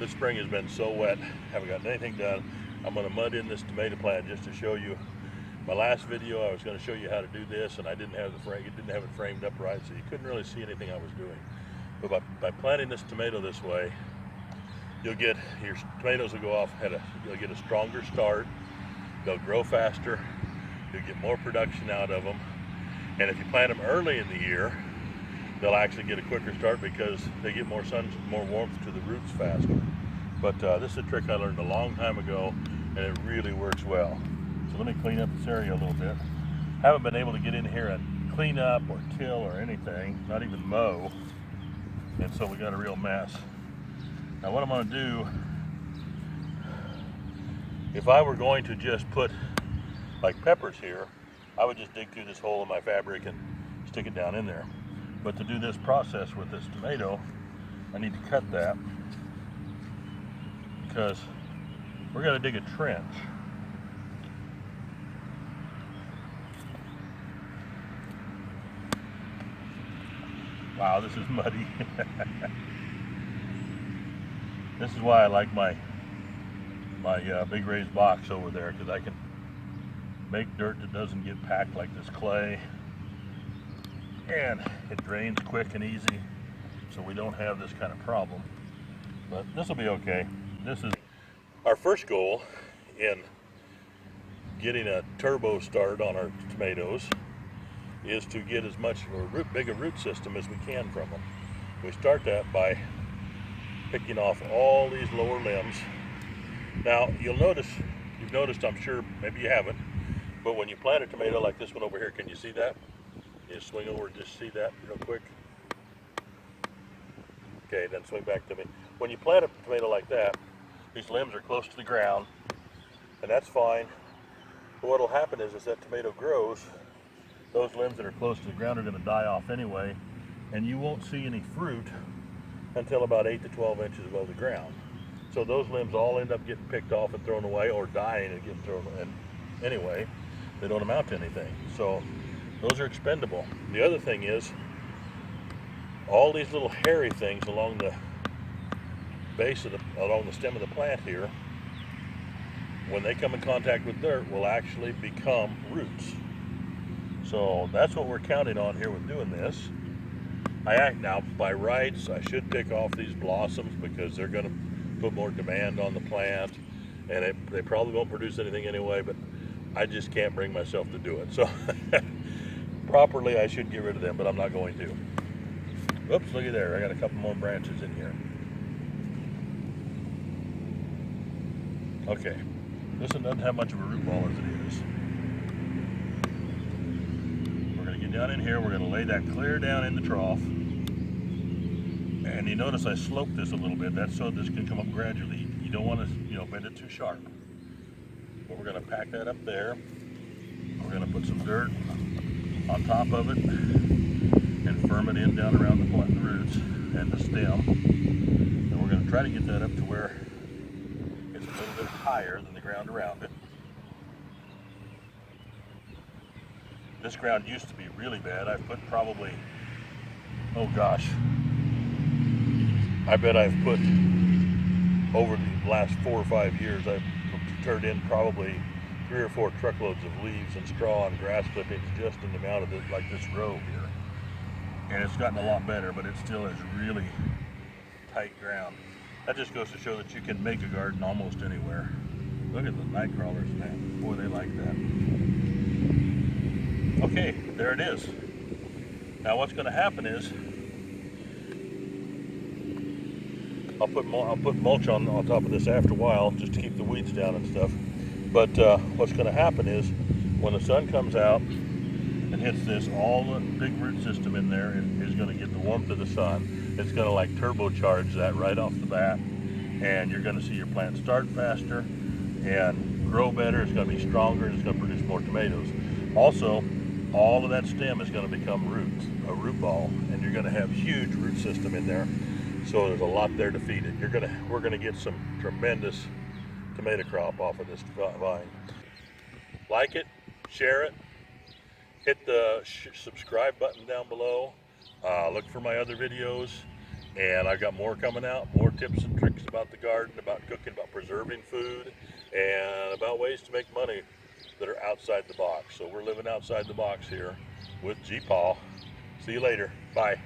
This spring has been so wet, haven't gotten anything done. I'm going to mud in this tomato plant just to show you. My last video, I was going to show you how to do this, and I didn't have it framed up right, so you couldn't really see anything I was doing. But by planting this tomato this way, you'll get your tomatoes will go off. You'll get a stronger start. They'll grow faster. You'll get more production out of them. And if you plant them early in the year, they'll actually get a quicker start because they get more sun, more warmth to the roots faster. But this is a trick I learned a long time ago, and it really works well. So let me clean up this area a little bit. Haven't been able to get in here and clean up or till or anything, not even mow. And so we got a real mess. Now what I'm going to do, if I were going to just put like peppers here, I would just dig through this hole in my fabric and stick it down in there. But to do this process with this tomato, I need to cut that because we're going to dig a trench. Wow, this is muddy. This is why I like my big raised box over there, because I can make dirt that doesn't get packed like this clay, and it drains quick and easy, so we don't have this kind of problem. But this will be okay. This is our first goal in getting a turbo start on our tomatoes, is to get as much big a root system as we can from them. We start that by picking off all these lower limbs. Now you've noticed, I'm sure, maybe you haven't, but when you plant a tomato like this one over here, can you see that? You swing over and just see that real quick. Okay, then swing back to me. When you plant a tomato like that, these limbs are close to the ground, and that's fine. But what will happen is that tomato grows, those limbs that are close to the ground are going to die off anyway, and you won't see any fruit until about 8 to 12 inches above the ground. So those limbs all end up getting picked off and thrown away, or dying and getting thrown away. And anyway, they don't amount to anything. So those are expendable. The other thing is, all these little hairy things along the base of along the stem of the plant here, when they come in contact with dirt, will actually become roots. So that's what we're counting on here with doing this. Now, by rights, I should pick off these blossoms because they're going to put more demand on the plant, and they probably won't produce anything anyway, but I just can't bring myself to do it. So properly, I should get rid of them, but I'm not going to. Oops, looky there. I got a couple more branches in here. Okay, this one doesn't have much of a root ball as it is. We're going to get down in here. We're going to lay that clear down in the trough. And you notice I sloped this a little bit. That's so this can come up gradually. You don't want to, bend it too sharp. But we're going to pack that up there. We're going to put some dirt on top of it and firm it in down around the roots and the stem. And we're going to try to get that up to where it's a little bit higher than the ground around it. This ground used to be really bad. I've put probably, oh gosh, I bet I've put, over the last 4 or 5 years, I've turned in probably 3 or 4 truckloads of leaves and straw and grass clippings just in the amount of this, like this row here. And it's gotten a lot better, but it still is really tight ground. That just goes to show that you can make a garden almost anywhere. Look at the night crawlers in that. Boy, they like that. Okay, there it is. Now what's going to happen is, I'll put mulch on top of this after a while, just to keep the weeds down and stuff. But what's going to happen is, when the sun comes out and hits this, all the big root system in there is going to get the warmth of the sun. It's going to like turbocharge that right off the bat, and you're going to see your plant start faster and grow better. It's going to be stronger, and it's going to produce more tomatoes. Also, all of that stem is going to become roots, a root ball, and you're going to have huge root system in there. So there's a lot there to feed it. We're going to get some tremendous tomato crop off of this vine. Like it, share it, hit the subscribe button down below. Look for my other videos. And I've got more coming out, more tips and tricks about the garden, about cooking, about preserving food, and about ways to make money that are outside the box. So we're living outside the box here with G. Paul. See you later. Bye.